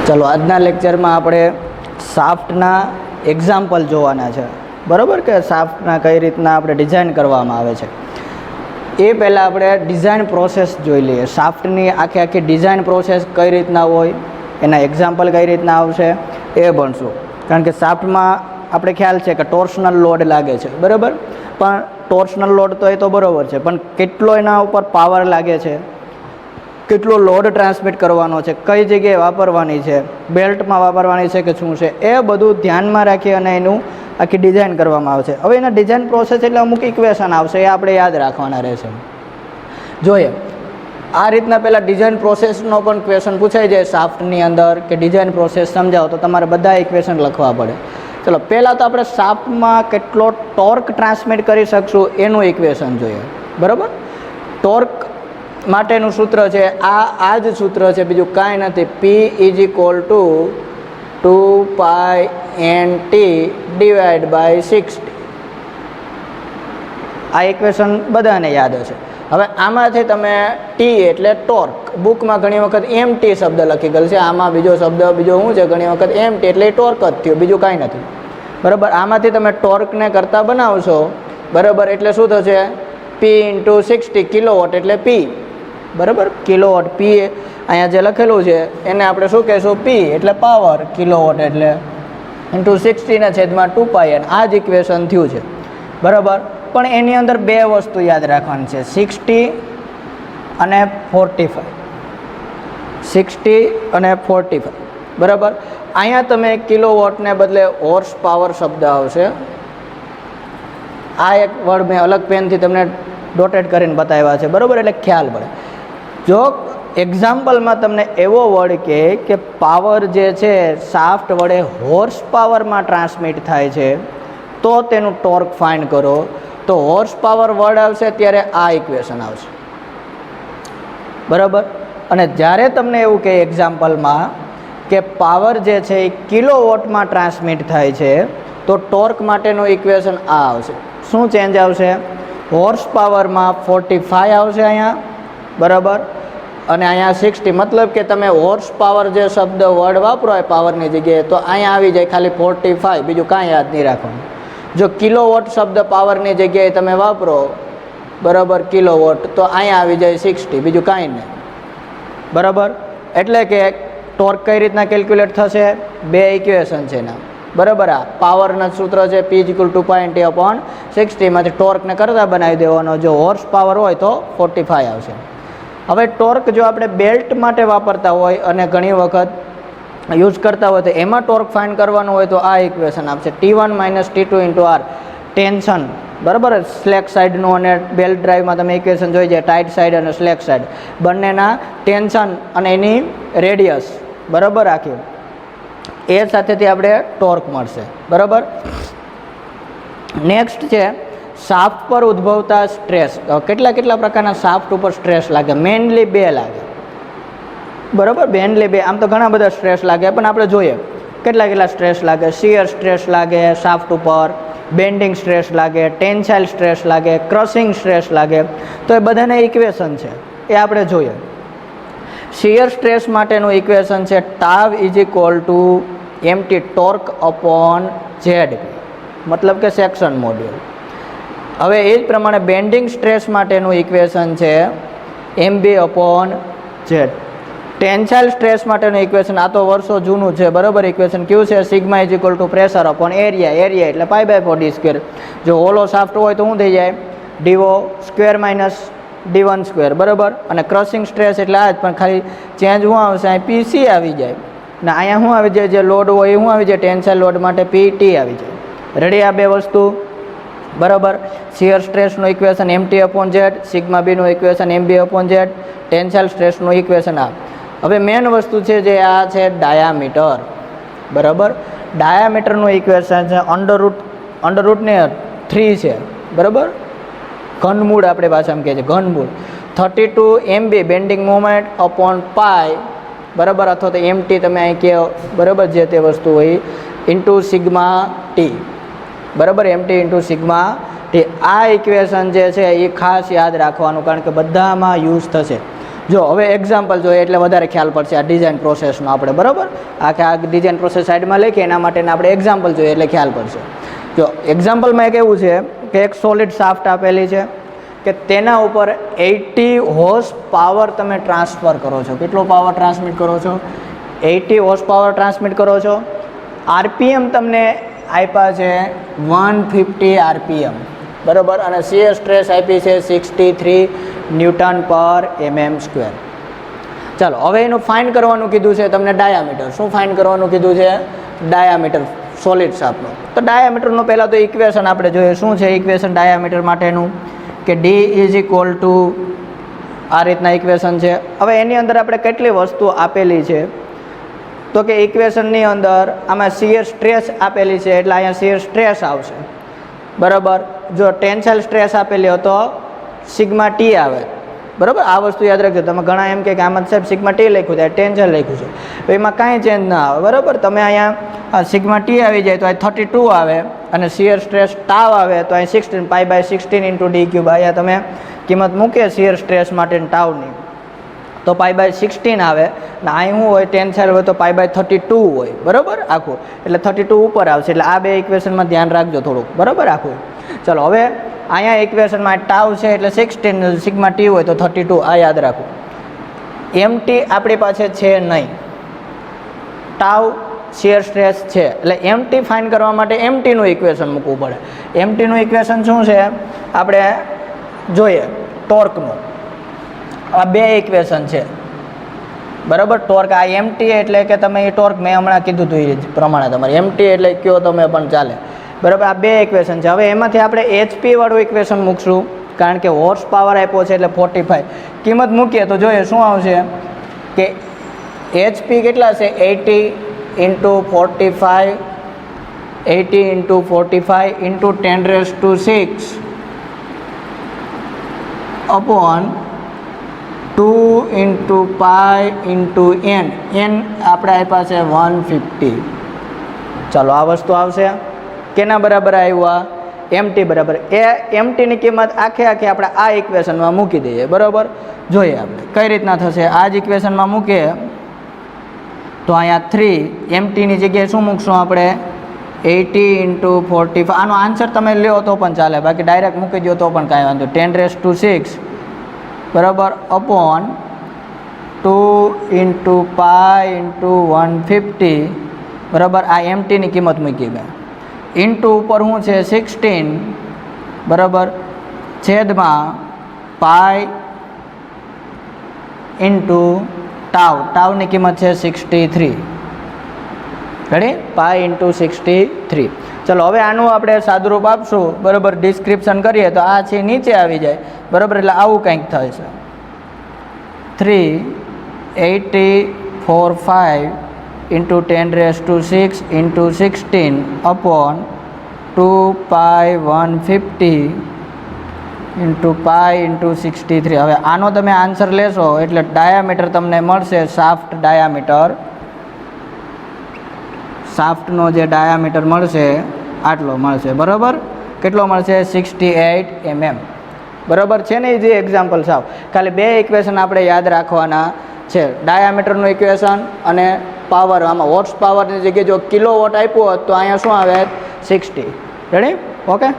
चलो આજના લેક્ચરમાં આપણે શાફ્ટના એક્ઝામ્પલ જોવાના છે, બરાબર? કે શાફ્ટના કઈ રીતના આપણે ડિઝાઇન કરવામાં આવે છે એ પહેલાં આપણે ડિઝાઇન પ્રોસેસ જોઈ લઈએ. શાફ્ટની આખી ડિઝાઇન પ્રોસેસ કઈ રીતના હોય, એના એક્ઝામ્પલ કઈ રીતના આવશે એ ભણશું. કારણ કે શાફ્ટમાં આપણે ખ્યાલ છે કે ટોર્શનલ લોડ લાગે છે, બરાબર? પણ ટોર્શનલ લોડ તો એ તો બરાબર છે, પણ કેટલો એના ઉપર પાવર લાગે છે, કેટલો લોડ ટ્રાન્સમિટ કરવાનો છે, કઈ જગ્યાએ વાપરવાની છે, બેલ્ટમાં વાપરવાની છે કે શું છે, એ બધું ધ્યાનમાં રાખી અને એનું આખી ડિઝાઇન કરવામાં આવશે. હવે એના ડિઝાઇન પ્રોસેસ એટલે અમુક ઇક્વેશન આવશે, એ આપણે યાદ રાખવાના રહેશે. જોઈએ આ રીતના પહેલાં ડિઝાઇન પ્રોસેસનો પણ ક્વેશ્ચન પૂછાઈ જાય શાફ્ટની અંદર કે ડિઝાઇન પ્રોસેસ સમજાવો, તો તમારે બધા ઇક્વેશન લખવા પડે. ચલો પહેલાં તો આપણે શાફ્ટમાં કેટલો ટોર્ક ટ્રાન્સમિટ કરી શકશું એનું ઇક્વેશન જોઈએ, બરાબર? ટોર્ક માટેનું સૂત્ર છે આ જ સૂત્ર છે, બીજું કાંઈ નથી. P = 2π/NT / 60. આ ઇક્વેશન બધાને યાદ હશે. હવે આમાંથી તમે ટી એટલે ટોર્ક, બુકમાં ઘણી વખત MT શબ્દ લખી ગયેલ છે, આમાં બીજો શબ્દ બીજો શું છે, ઘણી વખત MT એટલે ટોર્ક જ થયો, બીજું કાંઈ નથી, બરાબર? આમાંથી તમે ટોર્કને કરતાં બનાવશો, બરાબર? એટલે શું થશે? P × 60 કિલોવોટ એટલે P, બરાબર? કિલોવોટ P અહીંયા જે લખેલું છે એને આપણે શું કહેશું? P એટલે પાવર, કિલોવોટ એટલે × 60/2π. આ જ ઇક્વેશન થયું છે, બરાબર? પણ એની અંદર બે વસ્તુ યાદ રાખવાની છે, 60 અને 45. 60 અને 45, બરાબર? અહીંયા તમે કિલોવોટને બદલે હોર્સ પાવર શબ્દ આવશે. આ એક વર્ડ મેં અલગ પેનથી તમને ડોટેડ કરીને બતાવ્યા છે, બરાબર? એટલે ખ્યાલ પડે. જો એક્ઝામ્પલમાં તમને એવો વર્ડ કે પાવર જે છે શાફ્ટ વડે હોર્સ પાવરમાં ટ્રાન્સમિટ થાય છે, તો તેનું ટોર્ક ફાઇન્ડ કરો, તો હોર્સ પાવર વર્ડ આવશે ત્યારે આ ઇક્વેશન આવશે, બરાબર? અને જ્યારે તમને એવું કહે એક્ઝામ્પલમાં કે પાવર જે છે એ કિલોવોટમાં ટ્રાન્સમિટ થાય છે, તો ટોર્ક માટેનું ઇક્વેશન આ આવશે. શું ચેન્જ આવશે? હોર્સ પાવરમાં 45 આવશે અહીંયા, બરાબર? અને અહીંયા 60. મતલબ કે તમે હોર્સ પાવર જે શબ્દ વર્ડ વાપરો હોય પાવરની જગ્યાએ, તો અહીંયા આવી જાય ખાલી 45, બીજું કાંઈ યાદ નહીં રાખવાનું. જો કિલોવોટ શબ્દ પાવરની જગ્યાએ તમે વાપરો, બરાબર, કિલોવોટ, તો અહીંયા આવી જાય 60, બીજું કાંઈ નહીં, બરાબર? એટલે કે ટોર્ક કઈ રીતના કેલ્ક્યુલેટ થશે? બે ઇક્વેશન છે એના, બરાબર? આ પાવરના સૂત્ર છે P = 2π/NT/60, માંથી ટોર્કને કરતાં બનાવી દેવાનો. જો હોર્સ પાવર હોય તો 45 આવશે. હવે ટોર્ક જો આપણે બેલ્ટ માટે વાપરતા હોય અને ઘણી વખત યુઝ કરતા હોય તો એમાં ટોર્ક ફાઇન્ડ કરવાનું હોય તો આ ઇક્વેશન આપશે, T1 - T2 × R. ટેન્શન, બરાબર? સ્લેક સાઈડનું અને બેલ્ટ ડ્રાઈવમાં તમે ઇક્વેશન જોઈ જાય, ટાઈટ સાઈડ અને સ્લેક સાઈડ બંનેના ટેન્શન અને એની રેડિયસ, બરાબર? આખી એ સાથેથી આપણે ટોર્ક મળશે, બરાબર? નેક્સ્ટ છે શાફ્ટ પર ઉદ્ભવતા સ્ટ્રેસ. કેટલા પ્રકારના શાફ્ટ ઉપર સ્ટ્રેસ લાગે? મેઇનલી બે લાગે, બરાબર? મેઇનલી બે. આમ તો ઘણા બધા સ્ટ્રેસ લાગે, પણ આપણે જોઈએ કેટલા સ્ટ્રેસ લાગે. શિયર સ્ટ્રેસ લાગે શાફ્ટ ઉપર, બેન્ડિંગ સ્ટ્રેસ લાગે, ટેન્સાઇલ સ્ટ્રેસ લાગે, ક્રશિંગ સ્ટ્રેસ લાગે. તો એ બધાને ઇક્વેશન છે, એ આપણે જોઈએ. શિયર સ્ટ્રેસ માટેનું ઇક્વેશન છે τ = MT ટોર્ક/Z, મતલબ કે સેક્શન મોડ્યુલ. હવે એ જ પ્રમાણે બેન્ડિંગ સ્ટ્રેસ માટેનું ઇક્વેશન છે MB/Z. ટેન્સાઇલ સ્ટ્રેસ માટેનું ઇક્વેશન આ તો વર્ષો જૂનું છે, બરાબર? ઇક્વેશન કયું છે? σ = પ્રેશર/એરિયા. એરિયા એટલે π/4d². જો હોલો શાફ્ટ હોય તો શું થઈ જાય? DO² - D1², બરાબર? અને ક્રશિંગ સ્ટ્રેસ એટલે આ જ, પણ ખાલી ચેન્જ શું આવશે? અહીં PC આવી જાય ને અહીંયા શું આવી જાય? જે લોડ હોય એ શું આવી જાય? ટેન્સાઇલ લોડ માટે PT આવી જાય. રેડી? આ બે વસ્તુ, બરાબર? શિયર સ્ટ્રેસનું ઇક્વેશન MT/Z, σb નું ઇક્વેશન MB/Z, ટેન્સાઇલ સ્ટ્રેસનું ઇક્વેશન આ. હવે મેન વસ્તુ છે જે આ છે ડાયામીટર, બરાબર? ડાયામીટરનું ઇક્વેશન છે √3 છે, બરાબર? ઘનમૂળ આપણે ભાષામાં કહીએ છીએ, ઘનમૂળ. 32 MB બેન્ડિંગ મોમેન્ટ/π, બરાબર? અથવા તો MT તમે અહીં કહો, બરાબર? જે તે વસ્તુ હોય × σt, બરાબર? MT × σt. આ ઇક્વેશન જે છે એ ખાસ યાદ રાખવાનું, કારણ કે બધામાં યુઝ થશે. જો હવે એક્ઝામ્પલ જોઈએ એટલે વધારે ખ્યાલ પડશે આ ડિઝાઇન પ્રોસેસનો આપણે, બરાબર. આ ડિઝાઇન પ્રોસેસ સાઈડમાં લખીએ એના માટેના આપણે એક્ઝામ્પલ જોઈએ એટલે ખ્યાલ પડશે. જો એક્ઝામ્પલમાં એક એવું છે કે એક સોલિડ શાફ્ટ આપેલી છે કે તેના ઉપર 80 હોર્સ પાવર તમે ટ્રાન્સફર કરો છો. કેટલો પાવર ટ્રાન્સમિટ કરો છો? 80 હોર્સ પાવર ટ્રાન્સમિટ કરો છો. આરપીએમ તમને આપ્યા છે 150 આરપીએમ, બરાબર. અને શિયર સ્ટ્રેસ આપી છે 63 ન્યૂટન પર mm સ્ક્વેર. ચાલો હવે એનું ફાઇન્ડ કરવાનું કીધું છે તમને ડાયામીટર. શું ફાઇન્ડ કરવાનું કીધું છે? ડાયામીટર સોલિડ શાફ્ટનું. તો ડાયામીટરનું પહેલાં તો ઇક્વેશન આપણે જોઈએ. શું છે ઇક્વેશન ડાયામીટર માટેનું? કે D = આ રીતના ઇક્વેશન છે. હવે એની અંદર આપણે કેટલી વસ્તુ આપેલી છે તો કે ઇક્વેશનની અંદર આમાં શિયર સ્ટ્રેસ આપેલી છે એટલે અહીંયા શિયર સ્ટ્રેસ આવશે, બરાબર. જો ટેન્સાઇલ સ્ટ્રેસ આપેલી હોય તો સિગ્મા ટી આવે, બરાબર. આ વસ્તુ યાદ રાખજો. તમે ઘણા એમ કે આમાં સાહેબ સિગ્મા ટી લખ્યું છે, ટેન્સાઇલ લખ્યું છે, તો એમાં કાંઈ ચેન્જ ના આવે, બરાબર. તમે અહીંયા સિગ્મા ટી આવી જાય તો અહીં 32 આવે અને શિયર સ્ટ્રેસ ટાવ આવે તો અહીં 16 π/16 × d³ અહીંયા તમે કિંમત મૂકે શિયર સ્ટ્રેસ માટે ટાવની તો π/16 આવે ને અહીં શું હોય ટેન્સાઇલ હોય તો π/32 હોય, બરાબર. આખું એટલે 32 ઉપર આવશે. એટલે આ બે ઇક્વેશનમાં ધ્યાન રાખજો થોડુંક, બરાબર. આખું ચલો હવે અહીંયા ઇક્વેશનમાં ટાવ છે એટલે 16, સિગ્મા ટી હોય તો 32, આ યાદ રાખો. એમટી આપણી પાસે છે નહીં, ટાવ શિયર સ્ટ્રેસ છે એટલે એમટી ફાઇન્ડ કરવા માટે એમટીનું ઇક્વેશન મૂકવું પડે. એમટીનું ઇક્વેશન શું છે આપણે જોઈએ? ટોર્કનું. આ બે ઇક્વેશન છે, બરાબર. ટોર્ક આ એમટી એટલે કે તમે એ ટોર્ક મેં હમણાં કીધું હતું એ પ્રમાણે તમારે એમટી એટલે કયો તમે પણ ચાલે, બરાબર. આ બે ઇક્વેશન છે. હવે એમાંથી આપણે એચપી વાળું ઇક્વેશન મૂકશું કારણ કે હોર્સ પાવર આપ્યો છે એટલે 45 કિંમત મૂકીએ તો જોઈએ શું આવશે કે એચપી કેટલા છે? 80 × 45 80 × 45 × 10⁶ upon 2 × π × n. n આપણે આપ્યા છે 150. ચાલો આ વસ્તુ આવશે કેના બરાબર આવ્યું? એમટી બરાબર. એ એમટીની કિંમત આખે આપણે આ ઇક્વેશનમાં મૂકી દઈએ, બરાબર. જોઈએ આપણે કઈ રીતના થશે. આ જ ઇક્વેશનમાં મૂકીએ તો અહીંયા 3 એમટીની જગ્યાએ શું મૂકશું આપણે? 80 × 45. આનો આન્સર તમે લ્યો તો પણ ચાલે, બાકી ડાયરેક્ટ મૂકી દો તો પણ કાંઈ વાંધો. 10⁶ બરાબર અપોન 2 × π × 150 બરાબર. આ એમટીની કિંમત મૂકી મેં. ઇન્ટુ ઉપર શું છે? 16 બરાબર છેદમાં પાઈ ઇન્ટુ ટાવ. ટાવની કિંમત છે 63. રેડી? પાઈ ઇન્ટુ 63. ચલો હવે આનું આપણે સાદુરૂપ આપશું, બરાબર. ડિસ્ક્રિપ્શન કરીએ તો આ છે નીચે આવી જાય, બરાબર. એટલે આવું કંઈક થાય છે 384.5 × 10⁶ × 16 upon 2 π 150 × π × 63. હવે આનો તમે આન્સર લેશો એટલે ડાયામીટર તમને મળશે. શાફ્ટ ડાયામીટર, શાફ્ટનો જે ડાયામીટર મળશે આટલો મળશે, બરાબર. કેટલો મળશે? 68 mm, બરાબર છે ને. જે એક્ઝામ્પલ સાવ ખાલી બે ઇક્વેશન આપણે યાદ રાખવાના છે, ડાયામીટરનું ઇક્વેશન અને પાવર. આમાં વોટ્સ પાવરની જગ્યાએ જો કિલો વોટ આપ્યો હોત તો અહીંયા શું આવે? 60. રેડી? ઓકે.